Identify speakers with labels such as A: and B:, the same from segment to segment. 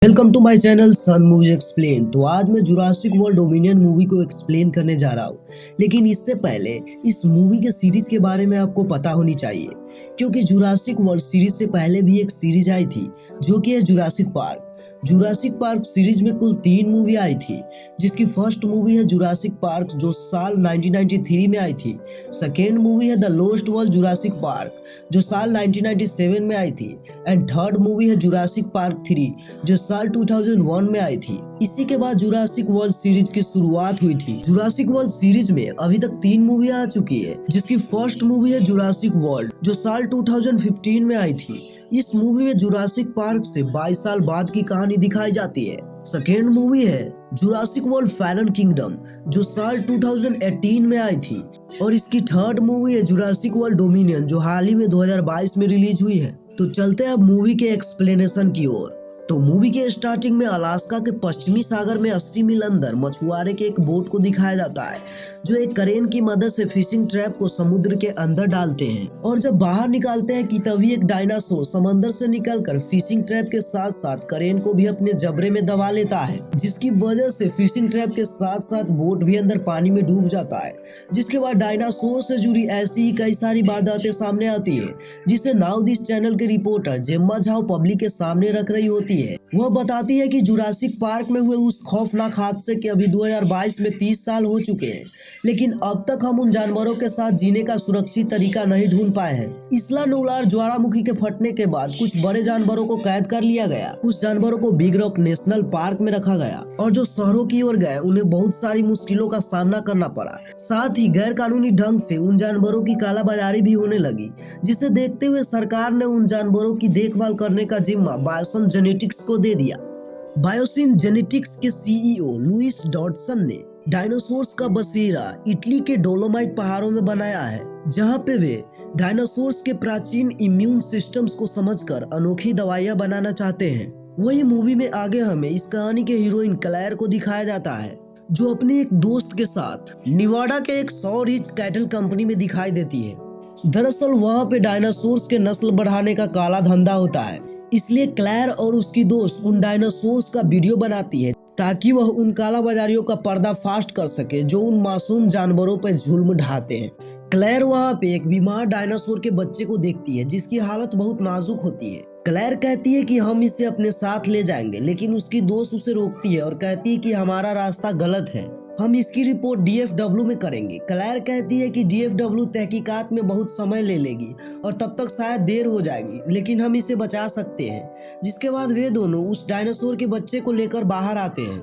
A: Welcome to my channel Sun movies explain. तो आज मैं जुरासिक वर्ल्ड डोमिनियन मूवी को एक्सप्लेन करने जा रहा हूँ, लेकिन इससे पहले इस मूवी के सीरीज के बारे में आपको पता होनी चाहिए, क्योंकि जुरासिक वर्ल्ड सीरीज से पहले भी एक सीरीज आई थी जो कि है Jurassic park. Jurassic park series में कुल 3 मूवी आई थी, जिसकी फर्स्ट मूवी है जुरासिक पार्क जो साल 1993 में आई थी। सेकेंड मूवी है the lost world Jurassic park जो साल 1997 में आई थी एंड थर्ड मूवी है जुरासिक पार्क 3 जो साल 2001 में आई थी। इसी के बाद जुरासिक वर्ल्ड सीरीज की शुरुआत हुई थी। जुरासिक वर्ल्ड सीरीज में अभी तक 3 मूवी आ चुकी है, जिसकी फर्स्ट मूवी है जुरासिक वर्ल्ड जो साल 2015 में आई थी। इस मूवी में जुरासिक पार्क से 22 साल बाद की कहानी दिखाई जाती है। सेकेंड मूवी है जुरासिक वर्ल्ड फैलन किंगडम जो साल 2018 में आई थी, और इसकी थर्ड मूवी है जुरासिक वर्ल्ड डोमिनियन जो हाल ही में 2022 में रिलीज हुई है। तो चलते हैं अब मूवी के एक्सप्लेनेशन की ओर। तो मूवी के स्टार्टिंग में अलास्का के पश्चिमी सागर में 80 मील अंदर मछुआरे के एक बोट को दिखाया जाता है, जो एक क्रेन की मदद से फिशिंग ट्रैप को समुद्र के अंदर डालते हैं, और जब बाहर निकालते हैं कि तभी एक डायनासोर समंदर से निकलकर फिशिंग ट्रैप के साथ साथ क्रेन को भी अपने जबड़े में दबा लेता है, जिसकी वजह से फिशिंग ट्रैप के साथ साथ बोट भी अंदर पानी में डूब जाता है। जिसके बाद डायनासोर से जुड़ी ऐसी ही कई सारी वारदातें सामने आती है, जिसे नाउ दिस चैनल के रिपोर्टर जेम्मा झाओ पब्लिक के सामने रख रही होती है। वह बताती है कि जुरासिक पार्क में हुए उस खौफनाक हादसे के अभी 2022 में 30 साल हो चुके हैं, लेकिन अब तक हम उन जानवरों के साथ जीने का सुरक्षित तरीका नहीं ढूंढ पाए हैं। इसला नूलार ज्वालामुखी के फटने के बाद कुछ बड़े जानवरों को कैद कर लिया गया। कुछ जानवरों को बिग रॉक नेशनल पार्क में रखा गया, और जो शहरों की ओर गए उन्हें बहुत सारी मुश्किलों का सामना करना पड़ा। साथ ही गैर कानूनी ढंग से उन जानवरों की कालाबाजारी भी होने लगी, जिसे देखते हुए सरकार ने उन जानवरों की देखभाल करने का जिम्मा बायोसिन जेनेटिक्स को दे दिया। बायोसिन जेनेटिक्स के सीईओ लुइस डॉडसन ने डायनासोर्स का बसेरा इटली के डोलोमाइट पहाड़ों में बनाया है, जहां पे वे डायनासोर्स के प्राचीन इम्यून सिस्टम्स को समझकर अनोखी दवाइयां बनाना चाहते हैं। वही मूवी में आगे हमें इस कहानी के हीरोइन क्लेयर को दिखाया जाता है, जो अपने एक दोस्त के साथ निवाडा के एक 100 रिच कैटल कंपनी में दिखाई देती है। दरअसल वहां पे डायनासोर्स के नस्ल बढ़ाने का काला धंधा होता है, इसलिए क्लेयर और उसकी दोस्त उन डायनासोर्स का वीडियो बनाती है ताकि वह उन कालाबाजारियों का पर्दाफाश कर सके जो उन मासूम जानवरों पर जुल्म ढाते हैं। क्लेयर वहां पे एक बीमार डायनासोर के बच्चे को देखती है, जिसकी हालत बहुत नाजुक होती है। क्लेयर कहती है कि हम इसे अपने साथ ले जाएंगे, लेकिन उसकी दोस्त उसे रोकती है और कहती है कि हमारा रास्ता गलत है, हम इसकी रिपोर्ट डीएफडब्ल्यू में करेंगे। क्लेयर कहती है कि डीएफडब्ल्यू तहकीकात में बहुत समय ले लेगी और तब तक शायद देर हो जाएगी, लेकिन हम इसे बचा सकते हैं। जिसके बाद वे दोनों उस डायनासोर के बच्चे को लेकर बाहर आते हैं।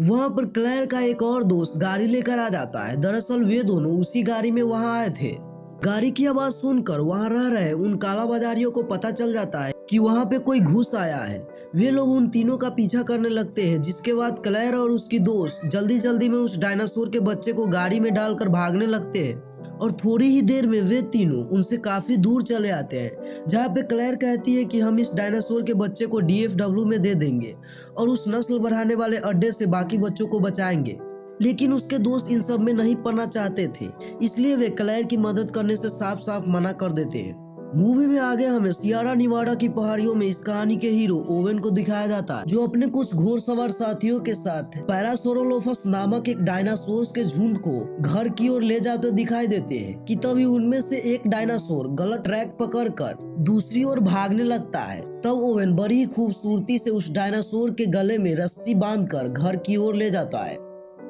A: वहां पर क्लेयर का एक और दोस्त गाड़ी लेकर आ जाता है। दरअसल वे दोनों उसी गाड़ी में वहां आए थे। गाड़ी की आवाज सुनकर वहां रह रहे उन कालाबाजारियों को पता चल जाता है कि वहां पे कोई घुस आया है। वे लोग उन तीनों का पीछा करने लगते हैं, जिसके बाद क्लेयर और उसकी दोस्त जल्दी जल्दी में उस डायनासोर के बच्चे को गाड़ी में डालकर भागने लगते हैं, और थोड़ी ही देर में वे तीनों उनसे काफी दूर चले आते हैं, जहाँ पे क्लेयर कहती है कि हम इस डायनासोर के बच्चे को डीएफडब्ल्यू में दे देंगे और उस नस्ल बढ़ाने वाले अड्डे से बाकी बच्चों को बचाएंगे। लेकिन उसके दोस्त इन सब में नहीं पड़ना चाहते थे, इसलिए वे क्लेयर की मदद करने से साफ साफ मना कर देते हैं। मूवी में आगे हमें सियारा निवाडा की पहाड़ियों में इस कहानी के हीरो ओवेन को दिखाया जाता है, जो अपने कुछ घोड़सवार साथियों के साथ पैरासोरोलोफस नामक एक डायनासोर के झुंड को घर की ओर ले जाते दिखाई देते हैं कि तभी उनमें से एक डायनासोर गलत ट्रैक पकड़कर दूसरी ओर भागने लगता है। तब ओवेन बड़ी ही खूबसूरती से उस डायनासोर के गले में रस्सी बांधकर घर की ओर ले जाता है,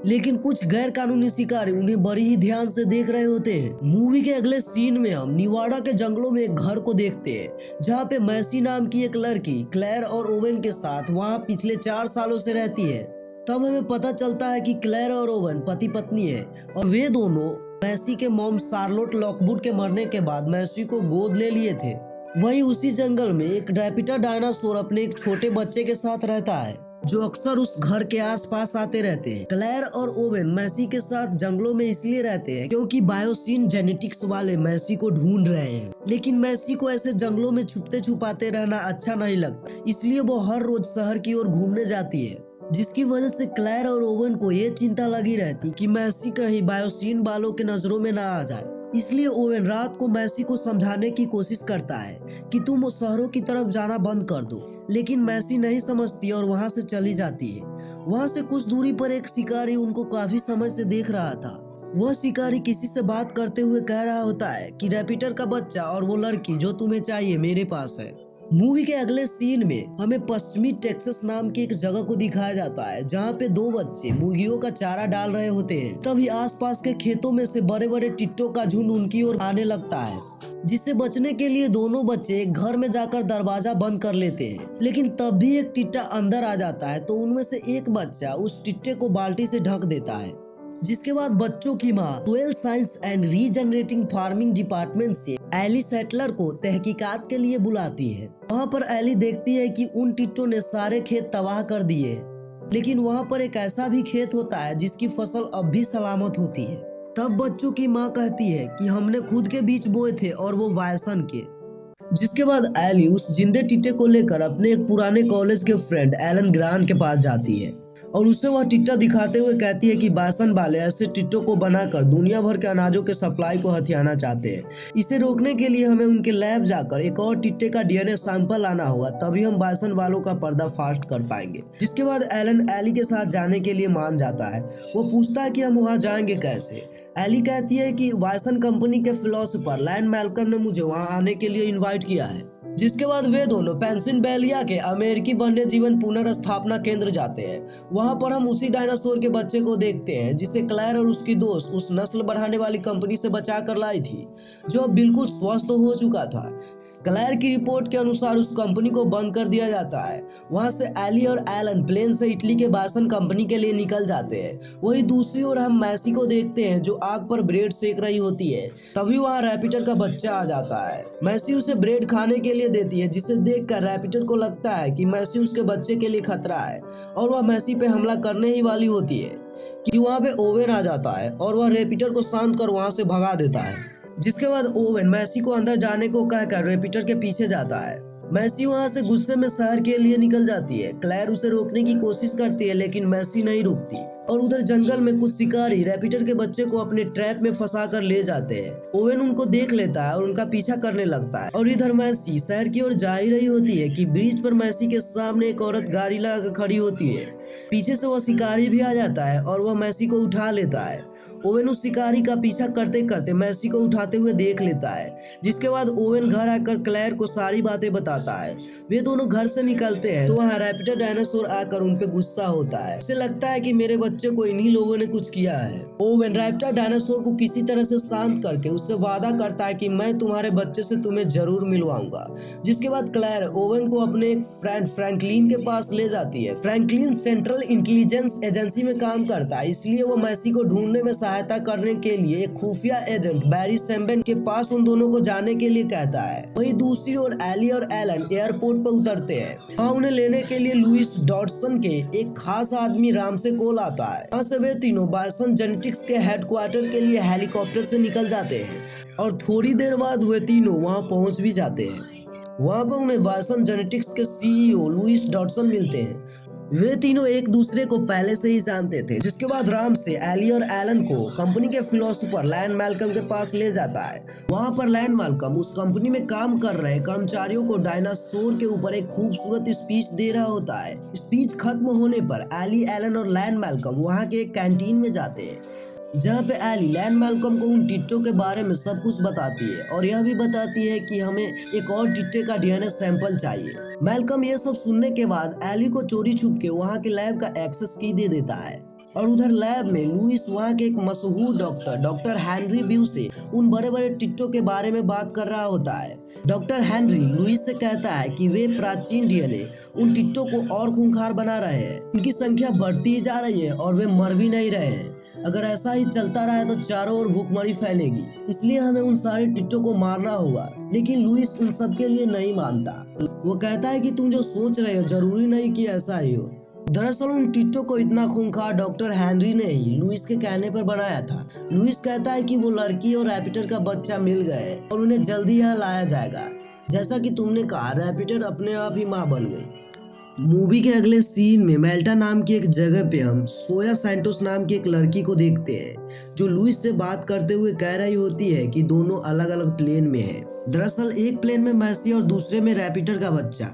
A: लेकिन कुछ गैर कानूनी शिकारी उन्हें बड़ी ही ध्यान से देख रहे होते हैं। मूवी के अगले सीन में हम निवाडा के जंगलों में एक घर को देखते हैं, जहाँ पे मैसी नाम की एक लड़की क्लेयर और ओवेन के साथ वहाँ पिछले 4 सालों से रहती है। तब हमें पता चलता है कि क्लेयर और ओवेन पति पत्नी है, और वे दोनों मैसी के मॉम शार्लोट लॉकवुड के मरने के बाद मैसी को गोद ले लिए थे। वही उसी जंगल में एक रैपिटा डायनासोर अपने एक छोटे बच्चे के साथ रहता है, जो अक्सर उस घर के आसपास आते रहते हैं। क्लेयर और ओवेन मैसी के साथ जंगलों में इसलिए रहते हैं क्योंकि बायोसिन जेनेटिक्स वाले मैसी को ढूंढ रहे हैं, लेकिन मैसी को ऐसे जंगलों में छुपते छुपाते रहना अच्छा नहीं लगता, इसलिए वो हर रोज शहर की ओर घूमने जाती है, जिसकी वजह से क्लेयर और ओवेन को ये चिंता लगी रहती कि मैसी कहीं बायोसिन वालों के नजरों में ना आ जाए। इसलिए ओवेन रात को मैसी को समझाने की कोशिश करता है कि तुम उस शहरों की तरफ जाना बंद कर दो, लेकिन मैसी नहीं समझती और वहां से चली जाती है। वहां से कुछ दूरी पर एक शिकारी उनको काफी समय से देख रहा था। वह शिकारी किसी से बात करते हुए कह रहा होता है कि रैपिटर का बच्चा और वो लड़की जो तुम्हें चाहिए मेरे पास है। मूवी के अगले सीन में हमें पश्चिमी टेक्सास नाम की एक जगह को दिखाया जाता है, जहाँ पे दो बच्चे मुर्गियों का चारा डाल रहे होते हैं। तभी आसपास के खेतों में से बड़े बड़े टिट्टों का झुंड उनकी ओर आने लगता है, जिससे बचने के लिए दोनों बच्चे एक घर में जाकर दरवाजा बंद कर लेते हैं। लेकिन तब भी एक टिट्टा अंदर आ जाता है, तो उनमें से एक बच्चा उस टिट्टे को बाल्टी से ढक देता है। जिसके बाद बच्चों की माँ soil science and regenerating farming department से एली सेटलर को तहकीकात के लिए बुलाती है। वहाँ पर एली देखती है कि उन टिट्टों ने सारे खेत तबाह कर दिए हैं, लेकिन वहाँ पर एक ऐसा भी खेत होता है जिसकी फसल अब भी सलामत होती है। तब बच्चों की माँ कहती है कि हमने खुद के बीज बोए थे और वो वायसन के। जिसके बाद एली उस जिंदे टिट्टे को लेकर अपने एक पुराने कॉलेज के फ्रेंड एलन ग्रांट के पास जाती है और उसे वह टिट्टा दिखाते हुए कहती है कि बासन वाले ऐसे टिट्टों को बनाकर दुनिया भर के अनाजों के सप्लाई को हथियाना चाहते हैं। इसे रोकने के लिए हमें उनके लैब जाकर एक और टिट्टे का डीएनए सैंपल लाना होगा, तभी हम बासन वालों का पर्दाफाश कर पाएंगे। जिसके बाद एलन एली के साथ जाने के लिए मान जाता है। वो पूछता है कि हम वहाँ जाएंगे कैसे। एली कहती है कि वायसन कंपनी के फिलोसोफर लैंड मैल्कम ने मुझे वहाँ आने के लिए इन्वाइट किया है। जिसके बाद वे दोनों पेंसिल्वेनिया के अमेरिकी वन्य जीवन पुनर्स्थापना केंद्र जाते हैं। वहां पर हम उसी डायनासोर के बच्चे को देखते हैं जिसे क्लैर और उसकी दोस्त उस नस्ल बढ़ाने वाली कंपनी से बचा कर लाई थी, जो अब बिल्कुल स्वस्थ हो चुका था। क्लैर की रिपोर्ट के अनुसार उस कंपनी को बंद कर दिया जाता है। वहां से एली और एलन प्लेन से इटली के बासन कंपनी के लिए निकल जाते हैं। वही दूसरी ओर हम मैसी को देखते हैं जो आग पर ब्रेड सेक रही होती है। तभी वहां रैपिटर का बच्चा आ जाता है। मैसी उसे ब्रेड खाने के लिए देती है, जिसे देखकर रैपिटर को लगता है कि मैसी उसके बच्चे के लिए खतरा है और वह मैसी पे हमला करने ही वाली होती है कि वहां पे ओवेन आ जाता है और वह रैपिटर को शांत कर वहां से भगा देता है। जिसके बाद ओवेन मैसी को अंदर जाने को कहकर रैपिटर के पीछे जाता है। मैसी वहां से गुस्से में शहर के लिए निकल जाती है। क्लैर उसे रोकने की कोशिश करती है, लेकिन मैसी नहीं रुकती और उधर जंगल में कुछ शिकारी रैपिटर के बच्चे को अपने ट्रैप में फंसा कर ले जाते हैं। ओवेन उनको देख लेता है और उनका पीछा करने लगता है और इधर मैसी शहर की ओर जा ही रही होती है कि ब्रिज पर मैसी के सामने एक औरत गाड़ी लगाकर खड़ी होती है। पीछे से वह शिकारी भी आ जाता है और वह मैसी को उठा लेता है। ओवेन उस शिकारी का पीछा करते करते मैसी को उठाते हुए देख लेता है। जिसके बाद ओवेन घर आकर क्लैर को सारी बातें बताता है। वे दोनों घर से निकलते हैं तो वहाँ रैपिटर डायनासोर आकर उन पे गुस्सा होता है। उसे लगता है कि मेरे बच्चे को इन्हीं लोगों ने कुछ किया है। ओवेन रैपिटर डायनासोर को किसी तरह से शांत करके उससे वादा करता है कि मैं तुम्हारे बच्चे से तुम्हें जरूर मिलवाऊंगा। जिसके बाद क्लैर ओवेन को अपने एक फ्रेंड फ्रैंकलिन के पास ले जाती है। फ्रैंकलिन सेंट्रल इंटेलिजेंस एजेंसी में काम करता है, इसलिए वो मैसी को ढूंढने में सहायता करने के लिए एक खुफिया एजेंट बैरी सैम्बेन के पास उन दोनों को जाने के लिए कहता है। वहीं दूसरी ओर एली और एलन एयरपोर्ट पर उतरते हैं। वहाँ उन्हें लेने के लिए लुइस डॉटसन के एक खास आदमी राम से कॉल आता है। वहाँ से वे तीनों बायसन जेनेटिक्स के हेडक्वार्टर के लिए हेलीकॉप्टर से निकल जाते हैं और थोड़ी देर बाद वे तीनों वहाँ पहुँच भी जाते हैं। वहाँ पर उन्हें बायसन जेनेटिक्स के सीईओ लुइस डॉटसन मिलते हैं। वे तीनों एक दूसरे को पहले से ही जानते थे। जिसके बाद राम से एली और एलन को कंपनी के फिलोसोफर लैंड मैल्कम के पास ले जाता है। वहां पर लैंड मैल्कम उस कंपनी में काम कर रहे कर्मचारियों को डायनासोर के ऊपर एक खूबसूरत स्पीच दे रहा होता है। स्पीच खत्म होने पर एली, एलन और लैंड मैल्कम वहां के एक कैंटीन में जाते हैं, जहाँ पे एली लैंड मैल्कम को उन टिट्टों के बारे में सब कुछ बताती है और यह भी बताती है कि हमें एक और टिट्टे का डीएनए सैंपल चाहिए। मैल्कम ये सब सुनने के बाद एली को चोरी छुप के वहाँ के लैब का एक्सेस की दे देता है और उधर लैब में लुइस वहाँ के एक मशहूर डॉक्टर हेनरी ब्यू से उन बड़े बड़े टिट्टों के बारे में बात कर रहा होता है। डॉक्टर हेनरी लुइस से कहता है कि वे प्राचीन डीएनए उन टिट्टों को और खूंखार बना रहे हैं। उनकी संख्या बढ़ती ही जा रही है और वे मर भी नहीं रहे हैं। अगर ऐसा ही चलता रहा तो चारों ओर भूखमरी फैलेगी, इसलिए हमें उन सारे टिट्टों को मारना होगा। लेकिन लुइस उन सब के लिए नहीं मानता। वो कहता है कि तुम जो सोच रहे हो जरूरी नहीं कि ऐसा ही हो। दरअसल उन टिट्टों को इतना खूंखार डॉक्टर हेनरी ने ही लुइस के कहने पर बनाया था। लुइस कहता है कि वो लड़की और रैपिटर का बच्चा मिल गए और उन्हें जल्दी यहाँ लाया जाएगा। जैसा कि तुमने कहा, रैपिटर अपने आप ही माँ बन गई। मूवी के अगले सीन में मेल्टा नाम की एक जगह पे हम सोया सैंटोस नाम की एक लड़की को देखते हैं, जो लुइस से बात करते हुए कह रही होती है कि दोनों अलग अलग प्लेन में है। दरअसल एक प्लेन में मैसी और दूसरे में रैपिटर का बच्चा।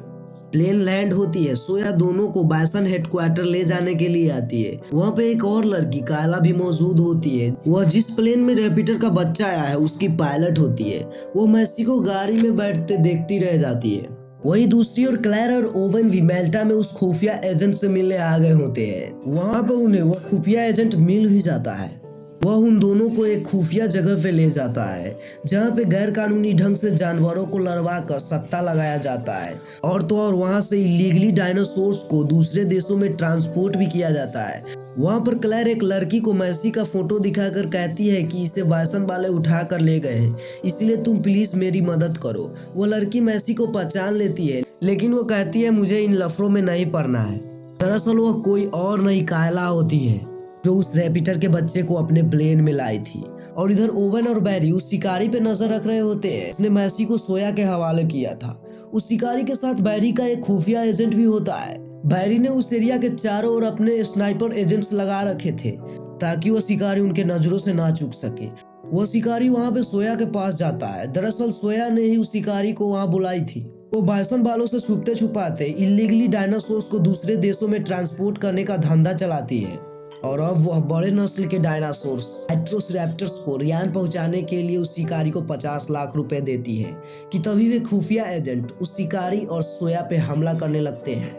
A: प्लेन लैंड होती है, सोया दोनों को बायसन हेडक्वार्टर ले जाने के लिए आती है। वहाँ पे एक और लड़की कायला भी मौजूद होती है। वह जिस प्लेन में रैपिटर का बच्चा आया है उसकी पायलट होती है। वो मैसी को गाड़ी में बैठते देखती रह जाती है। वहीं दूसरी ओर क्लैर और ओवन भी मेल्टा में उस खुफिया एजेंट से मिलने आ गए होते हैं। वहाँ पर उन्हें वह खुफिया एजेंट मिल भी जाता है। वह उन दोनों को एक खुफिया जगह पे ले जाता है जहाँ पे गैर कानूनी ढंग से जानवरों को लड़वा कर सट्टा लगाया जाता है और तो और वहाँ से इलीगली डायनासोर्स को दूसरे देशों में ट्रांसपोर्ट भी किया जाता है। वहाँ पर क्लैर एक लड़की को मैसी का फोटो दिखाकर कहती है कि इसे बायसन वाले उठा कर ले गए हैं, इसलिए तुम प्लीज मेरी मदद करो। वो लड़की मैसी को पहचान लेती है, लेकिन वो कहती है मुझे इन लफड़ों में नहीं पड़ना है। दरअसल वह कोई और नहीं कायला होती है जो उस रैपिटर के बच्चे को अपने प्लेन में लाई थी। और इधर ओवन और बैरी उस शिकारी पे नजर रख रहे होते हैं जिसने मैसी को सोया के हवाले किया था। उस शिकारी के साथ बैरी का एक खुफिया एजेंट भी होता है। बैरी ने उस एरिया के चारों ओर अपने स्नाइपर एजेंट्स लगा रखे थे ताकि वो शिकारी उनके नजरों से ना चूक सके। वो शिकारी वहाँ पे सोया के पास जाता है। दरअसल सोया ने ही उस शिकारी को वहाँ बुलाई थी। वो बायसन बालों से छुपते छुपाते इलीगली डायनासोर्स को दूसरे देशों में ट्रांसपोर्ट करने का धंधा चलाती है और अब वह बड़े नस्ल के डायनासोर्स एट्रोसरैप्टर्स को रियान पहुंचाने के लिए उस शिकारी को 50 लाख रुपए देती है कि तभी वे खुफिया एजेंट उस शिकारी और सोया पे हमला करने लगते हैं,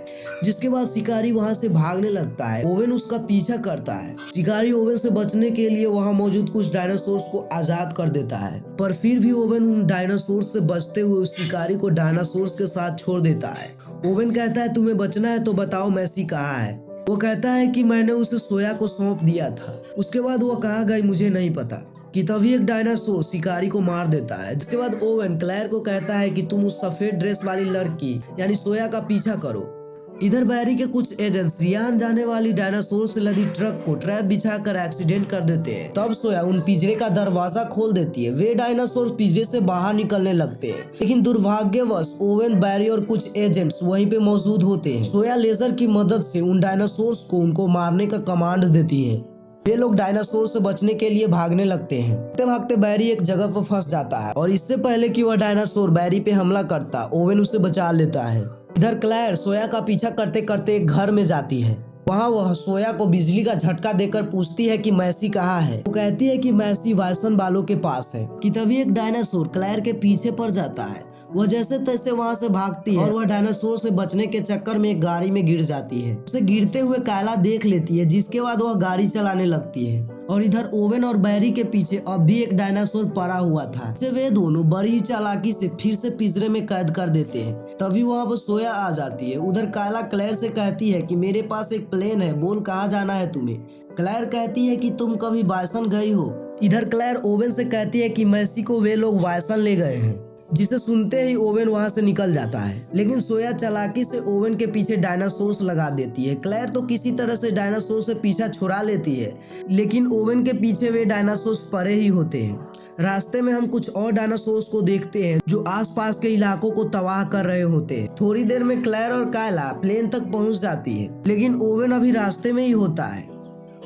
A: जिसके बाद शिकारी वहां से भागने लगता है। ओवेन उसका पीछा करता है। शिकारी ओवेन से बचने के लिए वहां मौजूद कुछ डायनासोर्स को आजाद कर देता है, पर फिर भी ओवेन उन डायनासोर्स से बचते हुए उस शिकारी को डायनासोर्स के साथ छोड़ देता है। ओवेन कहता है तुम्हें बचना है तो बताओ मैसी कहाँ है। वो कहता है कि मैंने उसे सोया को सौंप दिया था। उसके बाद वो कहाँ गई मुझे नहीं पता कि तभी एक डायनासोर शिकारी को मार देता है। जिसके बाद ओवेन क्लैर को कहता है कि तुम उस सफेद ड्रेस वाली लड़की यानी सोया का पीछा करो। इधर बैरी के कुछ एजेंट्स रियान जाने वाली डायनासोर से लदी ट्रक को ट्रैप बिछाकर एक्सीडेंट कर देते हैं। तब सोया उन पिंजरे का दरवाजा खोल देती है। वे डायनासोर पिंजरे से बाहर निकलने लगते हैं, लेकिन दुर्भाग्यवश ओवेन, बैरी और कुछ एजेंट्स वहीं पे मौजूद होते हैं। सोया लेजर की मदद से उन डायनासोर्स को उनको मारने का कमांड देती है। वे लोग डायनासोर से बचने के लिए भागने लगते हैं। भागते भागते बैरी एक जगह पर फंस जाता है और इससे पहले कि वह डायनासोर बैरी पे हमला करता, ओवेन उसे बचा लेता है। इधर क्लैर सोया का पीछा करते करते एक घर में जाती है। वहाँ वह सोया को बिजली का झटका देकर पूछती है कि मैसी कहाँ है। वो कहती है कि मैसी बायसन बालों के पास है कि तभी एक डायनासोर क्लैर के पीछे पड़ जाता है। वह जैसे तैसे वहाँ से भागती है और वह डायनासोर से बचने के चक्कर में एक गाड़ी में गिर जाती है। उसे गिरते हुए कायला देख लेती है, जिसके बाद वह गाड़ी चलाने लगती है। और इधर ओवेन और बैरी के पीछे अब भी एक डायनासोर पड़ा हुआ था। वे दोनों बड़ी चालाकी से फिर से पिंजरे में कैद कर देते हैं। तभी वहाँ पर सोया आ जाती है। उधर कायला क्लैर से कहती है कि मेरे पास एक प्लेन है, बोल कहाँ जाना है तुम्हें। क्लैर कहती है कि तुम कभी बायसन गई हो। इधर क्लैर ओवेन से कहती है कि मैसी को वे लोग बायसन ले गए हैं, जिसे सुनते ही ओवेन वहां से निकल जाता है। लेकिन सोया चालाकी से ओवेन के पीछे डायनासोर्स लगा देती है। क्लैर तो किसी तरह से डायनासोर से पीछा छुड़ा लेती है, लेकिन ओवेन के पीछे वे डायनासोर्स पड़े ही होते हैं। रास्ते में हम कुछ और डायनासोर्स को देखते हैं जो आसपास के इलाकों को तबाह कर रहे होते हैं। थोड़ी देर में क्लैर और कायला प्लेन तक पहुंच जाती है, लेकिन ओवेन अभी रास्ते में ही होता है।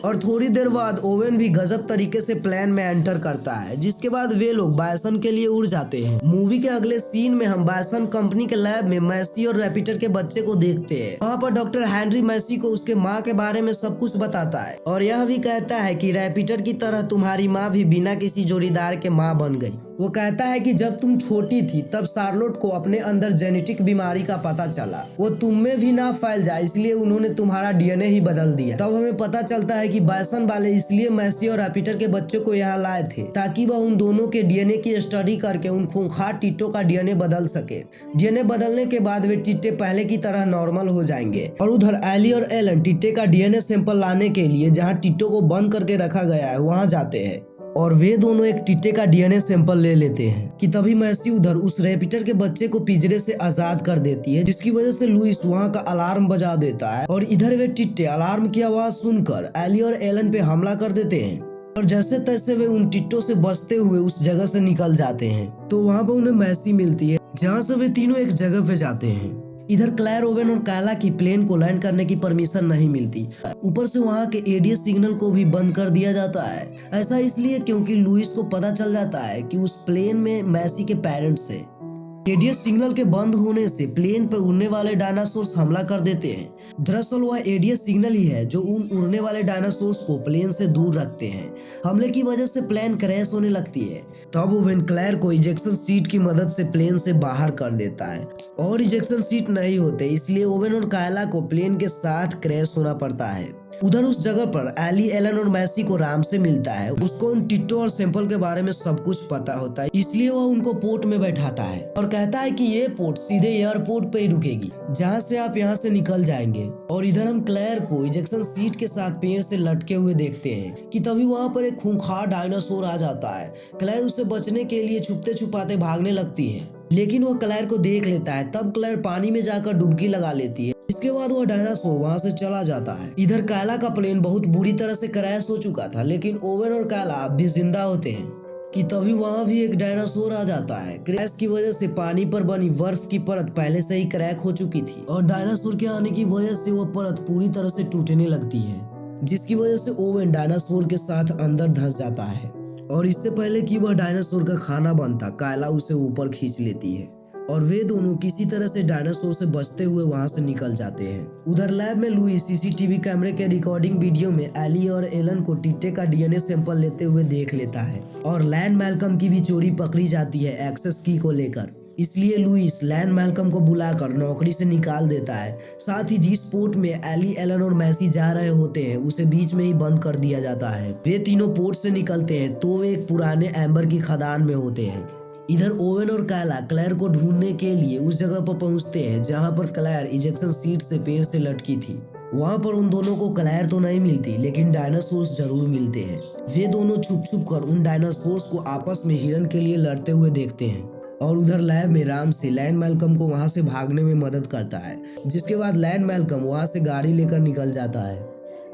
A: और थोड़ी देर बाद ओवेन भी गजब तरीके से प्लेन में एंटर करता है, जिसके बाद वे लोग बायसन के लिए उड़ जाते हैं। मूवी के अगले सीन में हम बायसन कंपनी के लैब में मैसी और रैपिटर के बच्चे को देखते हैं। वहाँ पर डॉक्टर हेनरी मैसी को उसके माँ के बारे में सब कुछ बताता है और यह भी कहता है कि रैपिटर की तरह तुम्हारी माँ भी बिना किसी जोड़ीदार के माँ बन गई। वो कहता है कि जब तुम छोटी थी तब शार्लोट को अपने अंदर जेनेटिक बीमारी का पता चला, वो तुम में भी ना फैल जाए इसलिए उन्होंने तुम्हारा डीएनए ही बदल दिया। तब हमें पता चलता है कि बायसन वाले इसलिए मैसी और रैपिटर के बच्चे को यहाँ लाए थे ताकि वह उन दोनों के डीएनए की स्टडी करके उन खूंखार टिट्टों का डीएनए बदल सके। डीएनए बदलने के बाद वे टिट्टे पहले की तरह नॉर्मल हो जाएंगे। और उधर एली और एलन टिट्टे का डीएनए सैंपल लाने के लिए जहाँ टिट्टों को बंद करके रखा गया है वहाँ जाते हैं और वे दोनों एक टिट्टे का डीएनए सैंपल ले लेते हैं कि तभी मैसी उधर उस रैपिटर के बच्चे को पिंजरे से आजाद कर देती है, जिसकी वजह से लुइस वहाँ का अलार्म बजा देता है और इधर वे टिट्टे अलार्म की आवाज सुनकर एली और एलन पे हमला कर देते हैं और जैसे तैसे वे उन टिट्टों से बचते हुए उस जगह से निकल जाते हैं। तो वहाँ पर उन्हें मैसी मिलती है, जहाँ से वे तीनों एक जगह पे जाते हैं। इधर क्लैर, ओवेन और कायला की प्लेन को लैंड करने की परमिशन नहीं मिलती। ऊपर से वहाँ के एडीएस सिग्नल को भी बंद कर दिया जाता है। ऐसा इसलिए क्योंकि लुइस को पता चल जाता है कि उस प्लेन में मैसी के पेरेंट्स है। एडीएस सिग्नल के बंद होने से प्लेन पर उड़ने वाले डायनासोर्स हमला कर देते हैं। दरअसल वह एडीएस सिग्नल ही है जो उन उड़ने वाले डायनासोर्स को प्लेन से दूर रखते हैं। हमले की वजह से प्लेन क्रैश होने लगती है। तब ओवेन क्लेयर को इजेक्शन सीट की मदद से प्लेन से बाहर कर देता है और इजेक्शन सीट नहीं होते, इसलिए ओवेन और कायला को प्लेन के साथ क्रैश होना पड़ता है। उधर उस जगह पर एली, एलन और मैसी को राम से मिलता है। उसको उन टिट्टो और सैंपल के बारे में सब कुछ पता होता है, इसलिए वह उनको पोर्ट में बैठाता है और कहता है कि ये पोर्ट सीधे एयरपोर्ट पे ही रुकेगी, जहाँ से आप यहाँ से निकल जाएंगे। और इधर हम क्लेयर को इजेक्शन सीट के साथ पेड़ से लटके हुए देखते हैं कि तभी वहाँ पर एक खूंखार डायनासोर आ जाता है। क्लेयर उसे बचने के लिए छुपते छुपाते भागने लगती है, लेकिन वह क्लेयर को देख लेता है। तब क्लेयर पानी में जाकर डुबकी लगा लेती है। इसके बाद वह डायनासोर वहां से चला जाता है। इधर कायला का प्लेन बहुत बुरी तरह से क्रैश हो चुका था, लेकिन ओवेन और कायला अब भी जिंदा होते हैं कि तभी वहां भी एक डायनासोर आ जाता है। क्रैश की वजह से पानी पर बनी बर्फ की परत पहले से ही क्रैक हो चुकी थी और डायनासोर के आने की वजह से वह परत पूरी तरह से टूटने लगती है, जिसकी वजह से ओवेन डायनासोर के साथ अंदर धंस जाता है और इससे पहले कि वह डायनासोर का खाना बनता, कायला उसे ऊपर खींच लेती है और वे दोनों किसी तरह से डायनासोर से बचते हुए वहां से निकल जाते हैं। उधर लैब में लुई सीसीटीवी कैमरे के रिकॉर्डिंग वीडियो में एली और एलन को टिट्टे का डीएनए सैंपल लेते हुए देख लेता है और लैन मैल्कम की भी चोरी पकड़ी जाती है एक्सेस की को लेकर। इसलिए लुइस लैन मैल्कम को बुलाकर नौकरी से निकाल देता है। साथ ही जिस पोर्ट में एली, एलन और मैसी जा रहे होते हैं उसे बीच में ही बंद कर दिया जाता है। वे तीनों पोर्ट से निकलते हैं तो वे एक पुराने एम्बर की खदान में होते हैं। इधर ओवेन और कायला क्लेयर को ढूंढने के लिए उस जगह पर पहुंचते हैं जहां पर क्लेयर इजेक्शन सीट से पेड़ से लटकी थी। वहां पर उन दोनों को क्लेयर तो नहीं मिलती, लेकिन डायनासोर्स जरूर मिलते हैं। वे दोनों छुप छुप कर उन डायनासोर्स को आपस में हिरन के लिए लड़ते हुए देखते हैं और उधर लैब में राम से लैन मैल्कम को वहां से भागने में मदद करता है, जिसके बाद लैन मैल्कम वहां से गाड़ी लेकर निकल जाता है।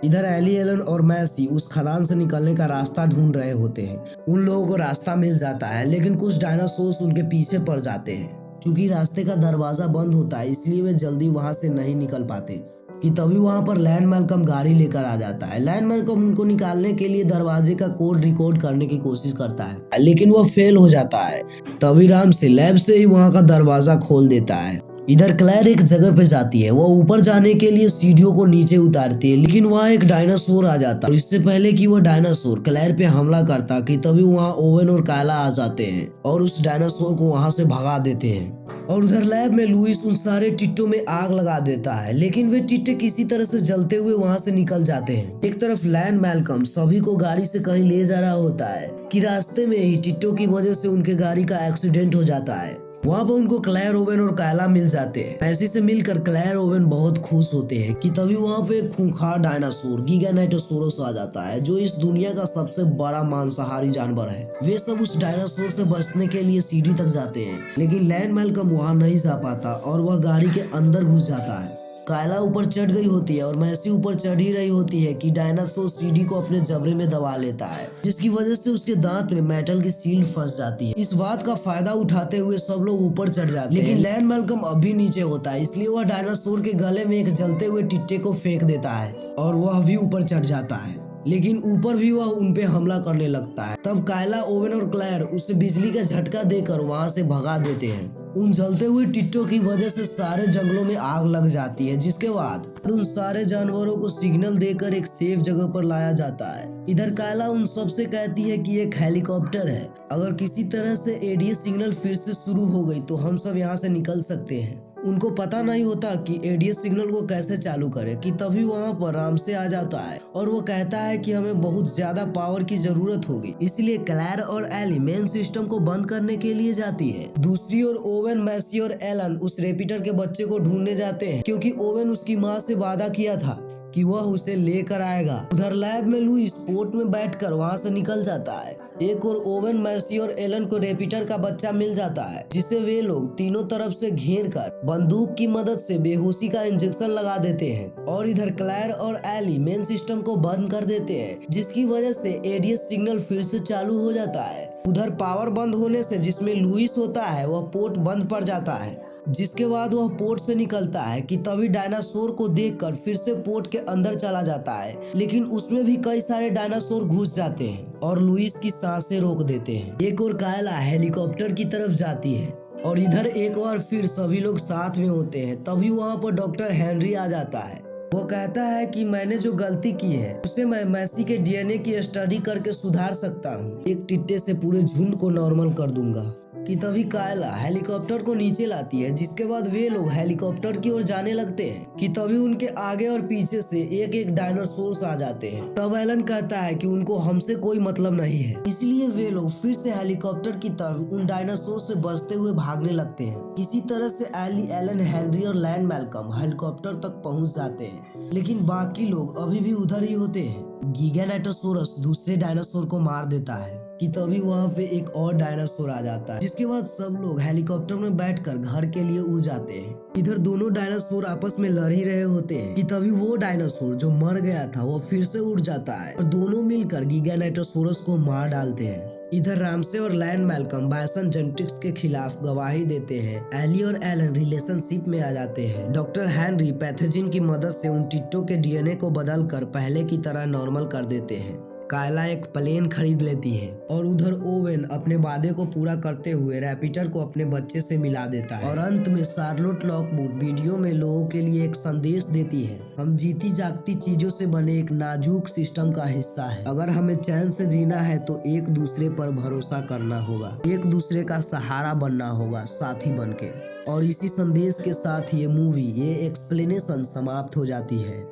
A: इधर एली, एलन और मैसी उस खदान से निकलने का रास्ता ढूंढ रहे होते हैं। उन लोगों को रास्ता मिल जाता है, लेकिन कुछ डायनासोर्स उनके पीछे पड़ जाते हैं। चूंकि रास्ते का दरवाजा बंद होता है, इसलिए वे जल्दी वहां से नहीं निकल पाते कि तभी वहां पर लैन मैल्कम गाड़ी लेकर आ जाता है। लैन मैल्कम उनको निकालने के लिए दरवाजे का कोड रिकॉर्ड करने की कोशिश करता है, लेकिन वह फेल हो जाता है। तभी राम से लैब से ही वहां का दरवाजा खोल देता है। इधर क्लेयर एक जगह पे जाती है। वह ऊपर जाने के लिए सीढ़ियों को नीचे उतारती है, लेकिन वहाँ एक डायनासोर आ जाता है और इससे पहले कि वह डायनासोर क्लेयर पे हमला करता कि तभी वहाँ ओवेन और कायला आ जाते हैं और उस डायनासोर को वहाँ से भगा देते हैं। और उधर लैब में लुइस उन सारे टिट्टों में आग लगा देता है, लेकिन वे टिट्टे किसी तरह से जलते हुए वहाँ से निकल जाते हैं। एक तरफ लैन मैल्कम सभी को गाड़ी से कहीं ले जा रहा होता है कि रास्ते में ही टिट्टों की वजह से उनके गाड़ी का एक्सीडेंट हो जाता है। वहाँ पर उनको क्लेयर, ओवेन और कायला मिल जाते हैं। मैसी से मिलकर क्लेयर, ओवेन बहुत खुश होते हैं कि तभी वहाँ पे एक खूंखार डायनासोर गिगानाइटोसोरस आ जाता है, जो इस दुनिया का सबसे बड़ा मांसाहारी जानवर है। वे सब उस डायनासोर से बचने के लिए सीढ़ी तक जाते हैं, लेकिन लैन मैल्कम वहाँ नहीं जा पाता और वह गाड़ी के अंदर घुस जाता है। कायला ऊपर चढ़ गई होती है और मैसी ऊपर चढ़ ही रही होती है कि डायनासोर सीढ़ी को अपने जबड़े में दबा लेता है, जिसकी वजह से उसके दांत में मेटल की सील फंस जाती है। इस बात का फायदा उठाते हुए सब लोग ऊपर चढ़ जाते हैं, लेकिन लैन मैल्कम अभी नीचे होता है, इसलिए वह डायनासोर के गले में एक जलते हुए टिट्टे को फेंक देता है और वह भी ऊपर चढ़ जाता है, लेकिन ऊपर भी वह उन पे हमला करने लगता है। तब कायला, ओवेन और क्लेयर उसे बिजली का झटका देकर वहाँ से भगा देते हैं। उन जलते हुए टिट्टों की वजह से सारे जंगलों में आग लग जाती है, जिसके बाद उन सारे जानवरों को सिग्नल देकर एक सेफ जगह पर लाया जाता है। इधर कायला उन सब से कहती है कि एक हेलीकॉप्टर है, अगर किसी तरह से एडीएस सिग्नल फिर से शुरू हो गई तो हम सब यहाँ से निकल सकते हैं। उनको पता नहीं होता कि एडीएस सिग्नल को कैसे चालू करे कि तभी वहाँ पर राम से आ जाता है और वो कहता है कि हमें बहुत ज्यादा पावर की जरूरत होगी, इसलिए क्लेयर और एली मेन सिस्टम को बंद करने के लिए जाती है। दूसरी ओर ओवेन, मैसी और एलन उस रेपिटर के बच्चे को ढूंढने जाते हैं, क्योंकि ओवेन उसकी माँ से वादा किया था कि वह उसे लेकर आएगा। उधर लैब में लुइस पोर्ट में बैठकर वहाँ से निकल जाता है। एक और ओवेन, मैसी और एलन को रेपिटर का बच्चा मिल जाता है, जिसे वे लोग तीनों तरफ से घेर कर बंदूक की मदद से बेहोशी का इंजेक्शन लगा देते हैं और इधर क्लेयर और एली मेन सिस्टम को बंद कर देते हैं, जिसकी वजह से एडीएस सिग्नल फिर से चालू हो जाता है। उधर पावर बंद होने से जिसमें लुइस होता है वह पोर्ट बंद पड़ जाता है, जिसके बाद वह पोर्ट से निकलता है कि तभी डायनासोर को देखकर फिर से पोर्ट के अंदर चला जाता है, लेकिन उसमें भी कई सारे डायनासोर घुस जाते हैं और लुइस की सांसें रोक देते हैं। एक और कायला हेलीकॉप्टर की तरफ जाती है। और इधर एक बार फिर सभी लोग साथ में होते हैं। तभी वहाँ पर डॉक्टर हेनरी आ जाता है। वो कहता है कि मैंने जो गलती की है उसे मैं मैसी के डीएनए की स्टडी करके सुधार सकता हूँ। एक टिट्टे से पूरे झुंड को नॉर्मल कर दूंगा। कि तभी कायला हेलीकॉप्टर को नीचे लाती है, जिसके बाद वे लोग हेलीकॉप्टर की ओर जाने लगते हैं। कि तभी उनके आगे और पीछे से एक एक डायनासोर आ जाते हैं। तब एलन कहता है कि उनको हमसे कोई मतलब नहीं है, इसलिए वे लोग फिर से हेलीकॉप्टर की तरफ उन डायनासोर से बचते हुए भागने लगते हैं। किसी तरह से एली, एलन, हेनरी और लैंड मैल्कम हेलीकॉप्टर तक पहुंच जाते हैं, लेकिन बाकी लोग अभी भी उधर ही होते हैं। गीगानाइटोसोरस दूसरे डायनासोर को मार देता है। कि तभी वहाँ पे एक और डायनासोर आ जाता है, जिसके बाद सब लोग हेलीकॉप्टर में बैठकर घर के लिए उड़ जाते हैं। इधर दोनों डायनासोर आपस में लड़ ही रहे होते हैं। कि तभी वो डायनासोर जो मर गया था वो फिर से उड़ जाता है और दोनों मिलकर गीगानाइटोसोरस को मार डालते हैं। इधर रामसे और लैंड मैल्कम बायसन जेनेटिक्स के खिलाफ गवाही देते हैं। एली और एलन रिलेशनशिप में आ जाते हैं। डॉक्टर हेनरी पैथोजन की मदद से उन टिट्टों के डीएनए को बदलकर पहले की तरह नॉर्मल कर देते हैं। कायला एक प्लेन खरीद लेती है और उधर ओवेन अपने वादे को पूरा करते हुए रैपिटर को अपने बच्चे से मिला देता है। और अंत में शार्लोट लॉकवुड वीडियो में लोगों के लिए एक संदेश देती है, हम जीती जागती चीजों से बने एक नाजुक सिस्टम का हिस्सा है। अगर हमें चैन से जीना है तो एक दूसरे पर भरोसा करना होगा, एक दूसरे का सहारा बनना होगा, साथी बनके। और इसी संदेश के साथ ये मूवी, ये एक्सप्लेनेशन समाप्त हो जाती है।